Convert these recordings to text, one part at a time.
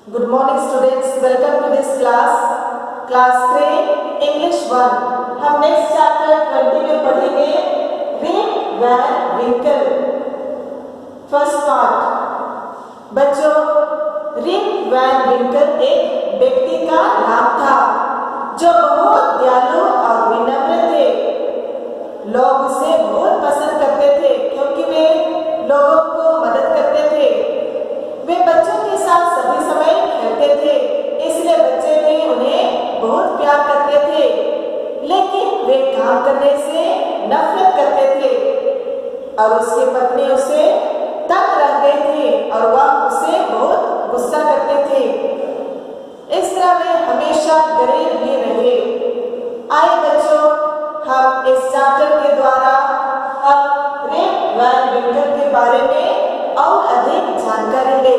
Good morning students, welcome to this class, class 3, English 1. हम next chapter 20 में पढ़ेंगे Rip Van Winkle. First part. बच्चों, Rip Van Winkle एक व्यक्ति का नाम था जो बहुत दयालु और विनम्र थे। लोग उसे बहुत पसंद करते थे क्योंकि वे लोगों को मदद करते थे। वे बच्चों के साथ सभी समय खेलते थे, इसलिए बच्चे भी उन्हें बहुत प्यार करते थे। लेकिन वे काम करने से नफरत करते थे और उसकी पत्नी उसे तंग रह गई थी और वह उसे बहुत गुस्सा करते थे। इस तरह वे हमेशा गरीब ही रहे। आइए बच्चों, हम इस चैप्टर के द्वारा हम रिप वैन विंकल के बारे में और अधिक जानकारी ले।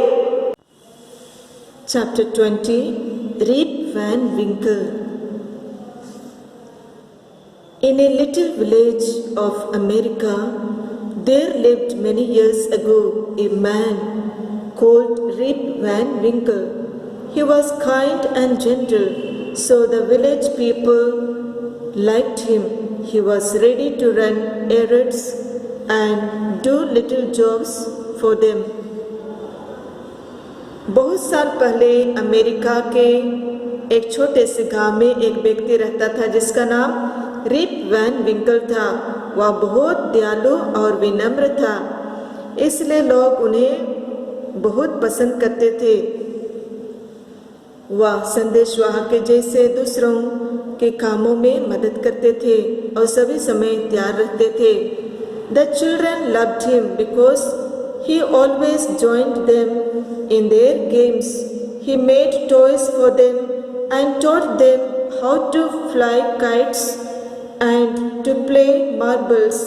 Chapter 20 Rip Van Winkle. In a little village of America, there lived many years ago a man called Rip Van Winkle. He was kind and gentle, so the village people liked him. He was ready to run errands and do little jobs for them. बहुत साल पहले America के एक छोटे से गांव में एक व्यक्ति रहता था जिसका नाम रिप वैन विंकल था। वह बहुत दयालु और विनम्र था, इसलिए लोग उन्हें बहुत पसंद करते थे। वह संदेशवाहक के जैसे दूसरों के कामों में मदद करते थे और सभी समय तैयार रहते थे। The children loved him because he always joined them in their games. He made toys for them and taught them how to fly kites and to play marbles.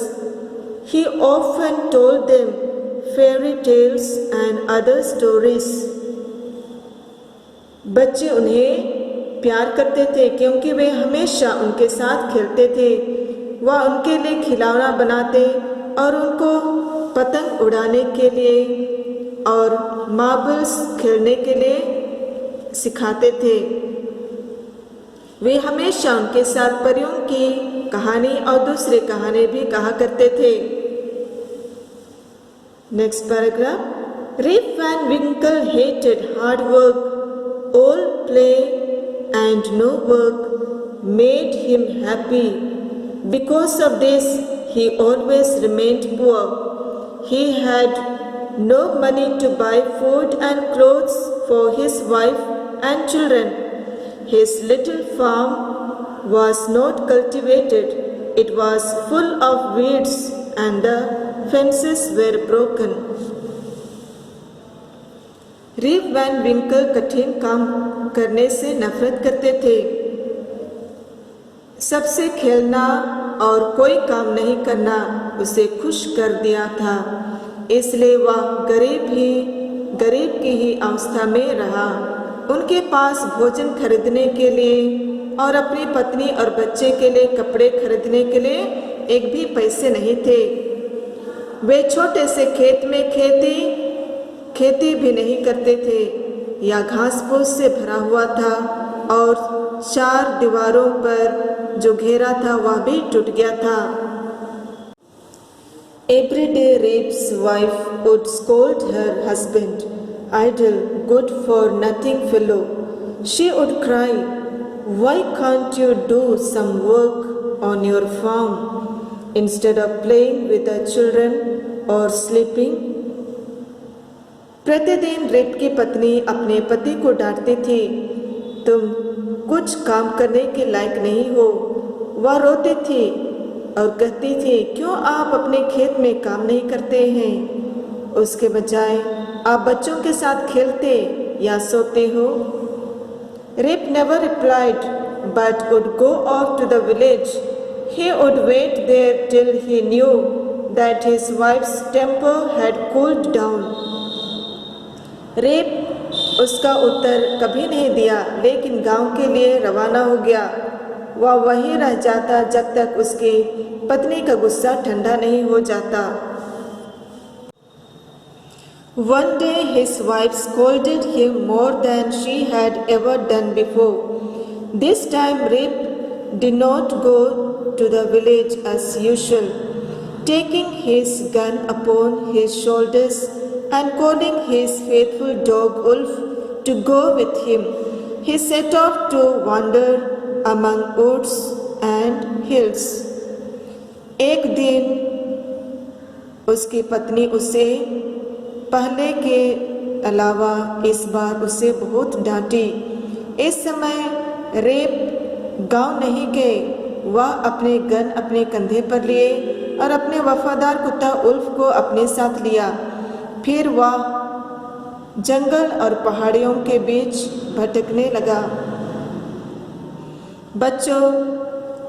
He often told them fairy tales and other stories. बच्चे उन्हें प्यार करते थे क्योंकि वे हमेशा उनके साथ खेलते थे। वह उनके लिए खिलौना बनाते और उनको पतंग उड़ाने के लिए और मार्बल्स खेलने के लिए सिखाते थे। वे हमेशा उनके साथ परियों की कहानी और दूसरे कहानी भी कहा करते थे। Next paragraph. Rip Van Winkle hated hard work. All play and no work made him happy. Because of this, he always remained poor. He had no money to buy food and clothes for his wife and children. His little farm was not cultivated. It was full of weeds and the fences were broken. Rip Van Winkle कठिन काम करने से नफरत करते थे। सबसे खेलना और कोई काम नहीं करना उसे खुश कर दिया था, इसलिए वह गरीब की ही अवस्था में रहा। उनके पास भोजन खरीदने के लिए और अपनी पत्नी और बच्चे के लिए कपड़े खरीदने के लिए एक भी पैसे नहीं थे। वे छोटे से खेत में खेती भी नहीं करते थे या घास फूस से भरा हुआ था और चार दीवारों पर जो घेरा था वह भी टूट गया था। Every day Rip's wife would scold her husband, idle, good for nothing fellow. She would cry, why can't you do some work on your farm instead of playing with the children or sleeping? प्रतिदिन rib की पत्नी अपने पति को डांटती थी, तुम कुछ काम करने के लायक नहीं हो। वह रोती थी और कहती थी, क्यों आप अपने खेत में काम नहीं करते हैं? उसके बजाय आप बच्चों के साथ खेलते या सोते हो। Rip never replied, but would go off to the village. He would wait there till he knew that his wife's temper had cooled down. Rip उसका उत्तर कभी नहीं दिया, लेकिन गांव के लिए रवाना हो गया। वह वहीं रह जाता जब तक उसकी पत्नी का गुस्सा ठंडा नहीं हो जाता। One day his wife scolded him more than she had ever done before. This time Rip did not go to the village as usual. Taking his gun upon his shoulders and calling his faithful dog Wolf to go with him, he set off to wander among woods and hills. एक दिन उसकी पत्नी उसे पहले के अलावा इस बार उसे बहुत डांटी। इस समय रेप गांव नहीं गए, वह अपने गन अपने कंधे पर लिए और अपने वफादार कुत्ता उल्फ को अपने साथ लिया। फिर वह जंगल और पहाड़ियों के बीच भटकने लगा। बच्चों,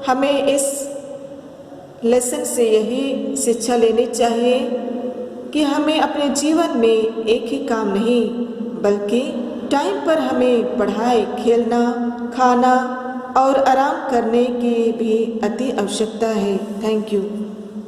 हमें इस लेसन से यही शिक्षा लेनी चाहिए कि हमें अपने जीवन में एक ही काम नहीं बल्कि टाइम पर हमें पढ़ाई, खेलना, खाना और आराम करने की भी अति आवश्यकता है। Thank you.